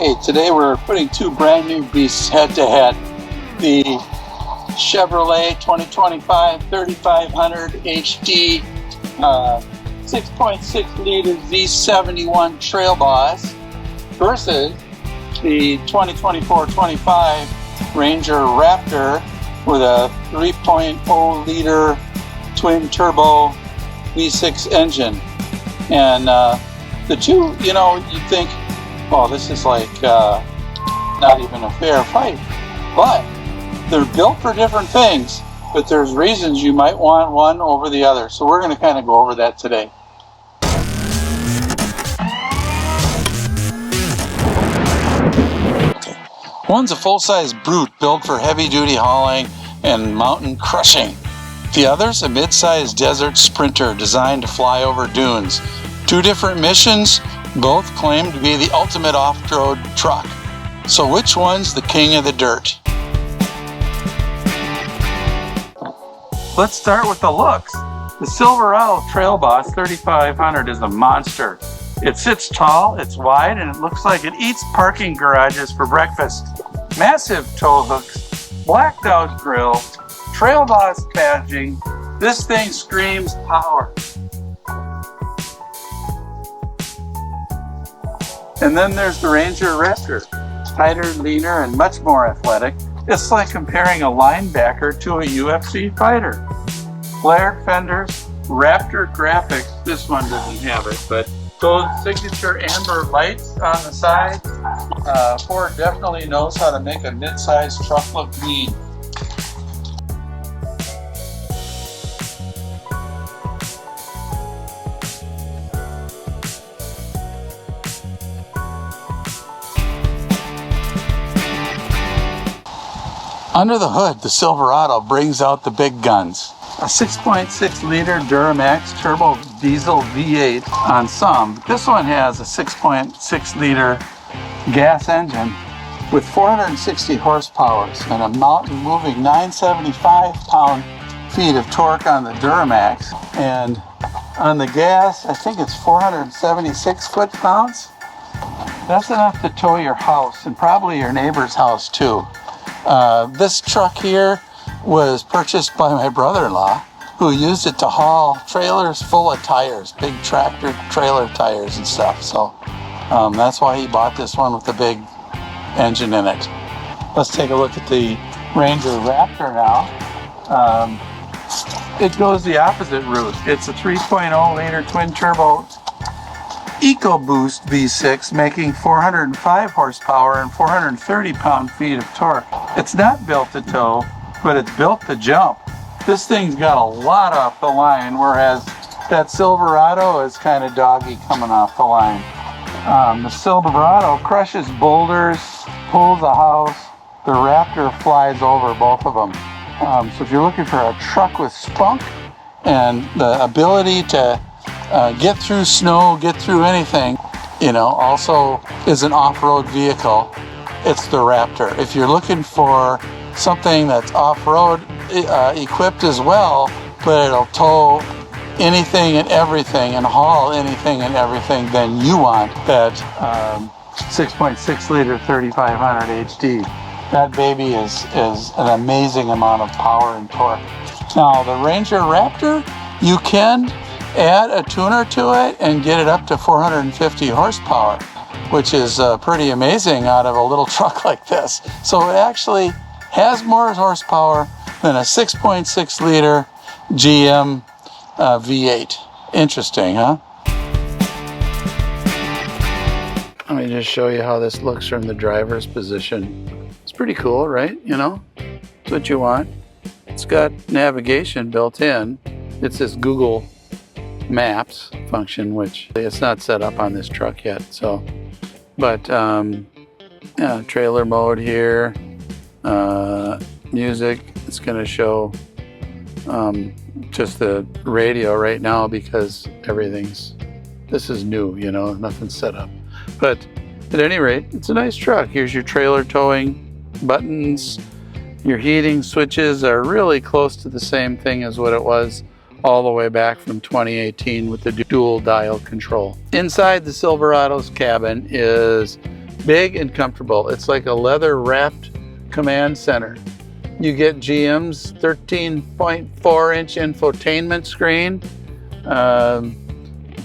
Okay, today we're putting two brand new beasts head to head. The Chevrolet 2025 3500 HD 6.6 liter V71 Trail Boss versus the 2024-25 Ranger Raptor with a 3.0 liter twin turbo V6 engine. And the two, you know, you'd think, well, this is like not even a fair fight, but they're built for different things, but there's reasons you might want one over the other. So we're going to kind of go over that today. Okay. One's a full-size brute built for heavy-duty hauling and mountain crushing. The other's a mid-sized desert sprinter designed to fly over dunes. Two different missions, both claim to be the ultimate off-road truck. So which one's the king of the dirt? Let's start with the looks. The Silverado Trail Boss 3500 is a monster. It sits tall, it's wide, and it looks like it eats parking garages for breakfast. Massive tow hooks, blacked out grill, Trail Boss badging. This thing screams power. And then there's the Ranger Raptor, tighter, leaner, and much more athletic. It's like comparing a linebacker to a UFC fighter. Flared fenders, Raptor graphics. This one doesn't have it, but those signature amber lights on the side. Ford definitely knows how to make a mid-sized truck look mean. Under the hood, the Silverado brings out the big guns. A 6.6 liter Duramax turbo diesel V8 on some, but this one has a 6.6 liter gas engine with 460 horsepower and a mountain moving 975 pound-feet of torque on the Duramax. And on the gas, I think it's 476 foot-pounds. That's enough to tow your house and probably your neighbor's house too. This truck here was purchased by my brother-in-law, who used it to haul trailers full of tires, big tractor trailer tires and stuff. So that's why he bought this one with the big engine in it. Let's take a look at the Ranger Raptor now. It goes the opposite route. It's a 3.0 liter twin turbo EcoBoost V6 making 405 horsepower and 430 pound-feet of torque. It's not built to tow, but it's built to jump. This thing's got a lot off the line, whereas that Silverado is kind of doggy coming off the line. The Silverado crushes boulders, pulls a house. The Raptor flies over both of them. So if you're looking for a truck with spunk and the ability to get through snow, get through anything, you know, also is an off-road vehicle, it's the Raptor. If you're looking for something that's off-road equipped as well, but it'll tow anything and everything and haul anything and everything, then you want that 6.6 liter 3500 HD. That baby is an amazing amount of power and torque. Now the Ranger Raptor, you can add a tuner to it and get it up to 450 horsepower, which is pretty amazing out of a little truck like this. So it actually has more horsepower than a 6.6 liter GM V8. Interesting, huh? Let me just show you how this looks from the driver's position. It's pretty cool, right? You know, it's what you want. It's got navigation built in. It's this Google Maps function, which it's not set up on this truck yet. So, but trailer mode here, music. It's going to show just the radio right now because this is new, you know, nothing's set up. But at any rate, it's a nice truck. Here's your trailer towing buttons. Your heating switches are really close to the same thing as what it was all the way back from 2018 with the dual dial control. Inside the Silverado's cabin is big and comfortable. It's like a leather wrapped command center. You get GM's 13.4-inch infotainment screen,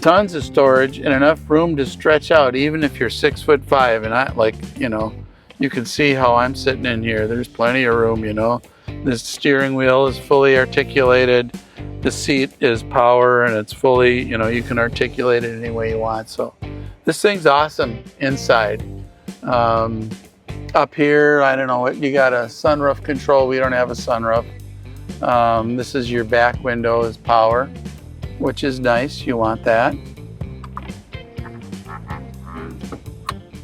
tons of storage and enough room to stretch out even if you're 6'5", and I like, you know, you can see how I'm sitting in here. There's plenty of room, you know. The steering wheel is fully articulated. The seat is power and it's fully, you know, you can articulate it any way you want. So this thing's awesome inside. Up here, I don't know what, you got a sunroof control. We don't have a sunroof. This is your back window is power, which is nice. You want that.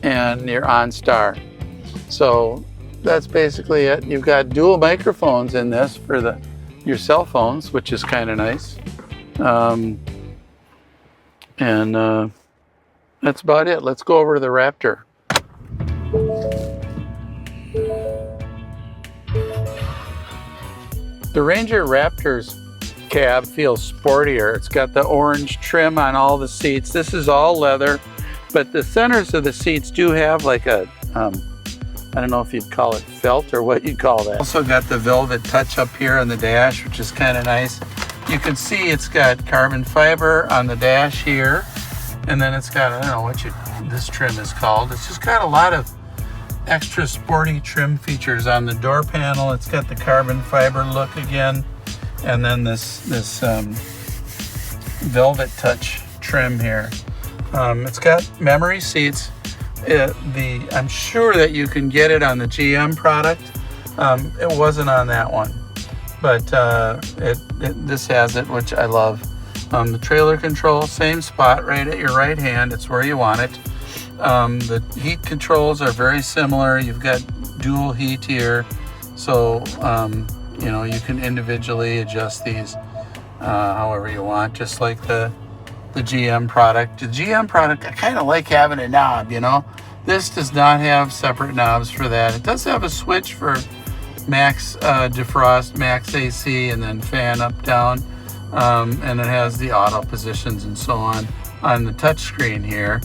And your OnStar. So that's basically it. You've got dual microphones in this for your cell phones, which is kind of nice. That's about it. Let's go over to the Raptor. The Ranger Raptor's cab feels sportier. It's got the orange trim on all the seats. This is all leather, but the centers of the seats do have like a, I don't know if you'd call it felt or what you'd call that. Also got the velvet touch up here on the dash, which is kind of nice. You can see it's got carbon fiber on the dash here, and then it's got, I don't know what this trim is called. It's just got a lot of extra sporty trim features on the door panel. It's got the carbon fiber look again, and then this velvet touch trim here. It's got memory seats. I'm sure that you can get it on the GM product. It wasn't on that one, but this has it, which I love. The trailer control, same spot right at your right hand. It's where you want it. The heat controls are very similar. You've got dual heat here, so you know, you can individually adjust these however you want, just like the GM product. The GM product, I kind of like having a knob, you know. This does not have separate knobs for that. It does have a switch for max defrost, max AC, and then fan up, down, and it has the auto positions and so on the touch screen here.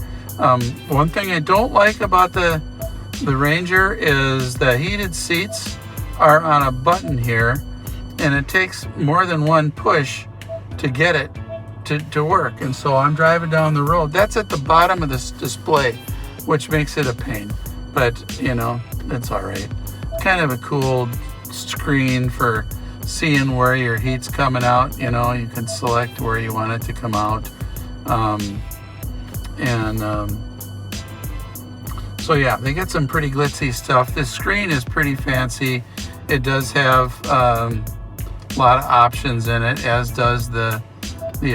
One thing I don't like about the Ranger is the heated seats are on a button here, and it takes more than one push to get it to work. And so I'm driving down the road. That's at the bottom of this display, which makes it a pain. But, you know, it's all right. Kind of a cool screen for seeing where your heat's coming out. You know, you can select where you want it to come out. So yeah, they get some pretty glitzy stuff. This screen is pretty fancy. It does have a lot of options in it, as does the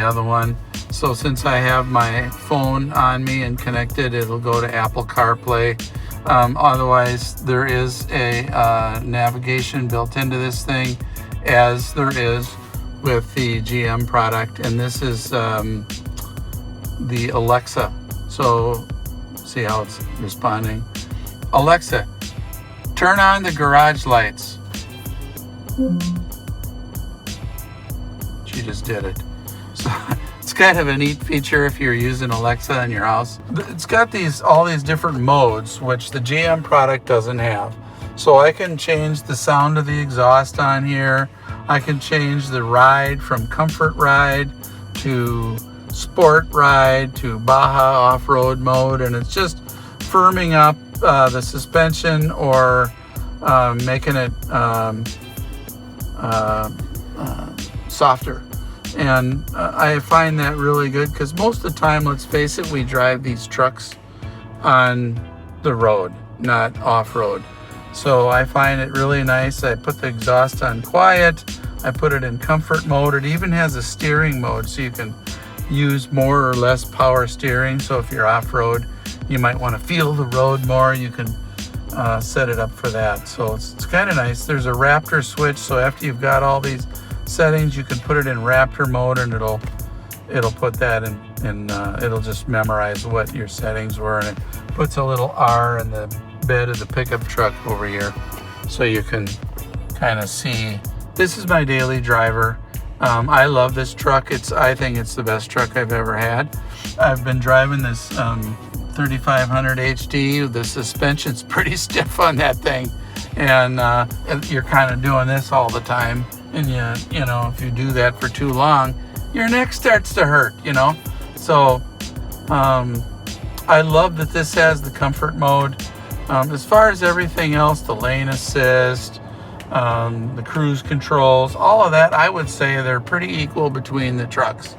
other one. So since I have my phone on me and connected, it'll go to Apple CarPlay. Otherwise, there is a navigation built into this thing, as there is with the GM product. And this is the Alexa. So see how it's responding. Alexa, turn on the garage lights. She just did it. So it's kind of a neat feature if you're using Alexa in your house. It's got all these different modes, which the GM product doesn't have. So I can change the sound of the exhaust on here. I can change the ride from comfort ride to sport ride to Baja off-road mode, and it's just firming up the suspension or making it softer. And I find that really good, because most of the time, let's face it, we drive these trucks on the road, not off-road. So I find it really nice. I put the exhaust on quiet. I put it in comfort mode. It even has a steering mode, so you can use more or less power steering. So if you're off-road, you might want to feel the road more. You can set it up for that. So it's kind of nice. There's a Raptor switch, so after you've got all these settings, you can put it in Raptor mode, and it'll put that in, and it'll just memorize what your settings were, and it puts a little R in the bed of the pickup truck over here, so you can kind of see. This is my daily driver. I love this truck. I think it's the best truck I've ever had. I've been driving this 3500 HD. The suspension's pretty stiff on that thing, and you're kind of doing this all the time. And you know, if you do that for too long, your neck starts to hurt. You know, so I love that this has the comfort mode. As far as everything else, the lane assist, the cruise controls, all of that, I would say they're pretty equal between the trucks.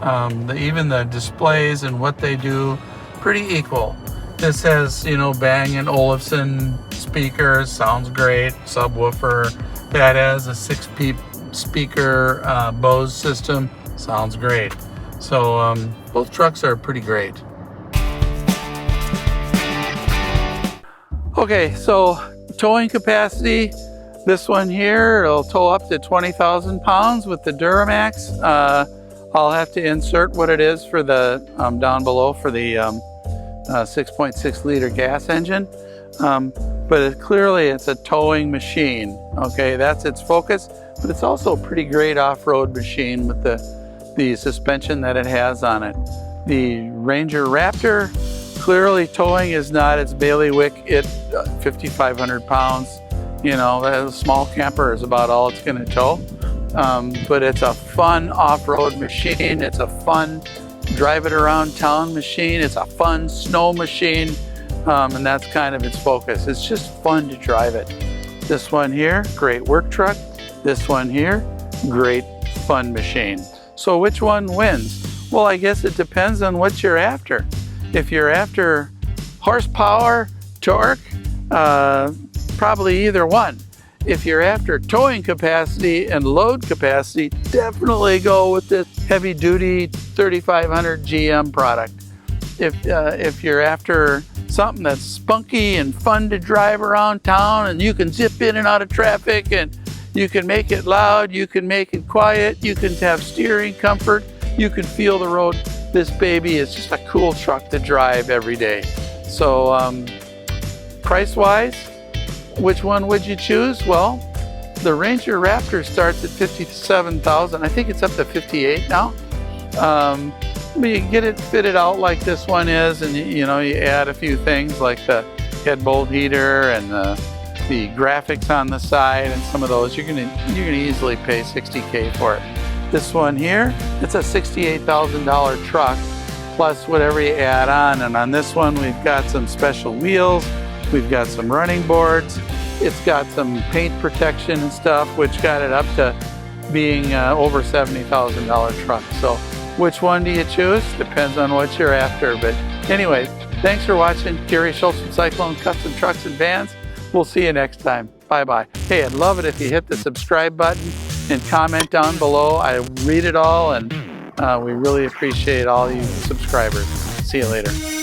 Even the displays and what they do, pretty equal. This has, you know, Bang & Olufsen speakers, sounds great. Subwoofer. That has a 6-speaker Bose system, sounds great. So both trucks are pretty great. Okay, so towing capacity, this one here, it'll tow up to 20,000 pounds with the Duramax. I'll have to insert what it is for the down below for the 6.6 liter gas engine. But clearly it's a towing machine. Okay, that's its focus, but it's also a pretty great off-road machine with the suspension that it has on it. The Ranger Raptor, clearly towing is not its bailiwick. It 5,500 pounds. You know, a small camper is about all it's going to tow. But it's a fun off-road machine. It's a fun drive it around town machine. It's a fun snow machine. And that's kind of its focus. It's just fun to drive it. This one here, great work truck. This one here, great fun machine. So which one wins? Well, I guess it depends on what you're after. If you're after horsepower, torque, probably either one. If you're after towing capacity and load capacity, definitely go with this heavy-duty 3500 GM product. If you're after something that's spunky and fun to drive around town, and you can zip in and out of traffic, and you can make it loud, you can make it quiet, you can have steering comfort, you can feel the road, this baby is just a cool truck to drive every day. So price-wise, which one would you choose? Well, the Ranger Raptor starts at $57,000. I think it's up to $58,000 now. But you get it fitted out like this one is, and you know, you add a few things like the head bolt heater and the graphics on the side and some of those. You're gonna easily pay $60K for it. This one here, it's a $68,000 truck plus whatever you add on. And on this one, we've got some special wheels. We've got some running boards. It's got some paint protection and stuff, which got it up to being over $70,000 truck. So which one do you choose? Depends on what you're after. But anyways, thanks for watching. Gary Schultz from Cyclone Custom Trucks and Vans. We'll see you next time. Bye-bye. Hey, I'd love it if you hit the subscribe button and comment down below. I read it all, and we really appreciate all you subscribers. See you later.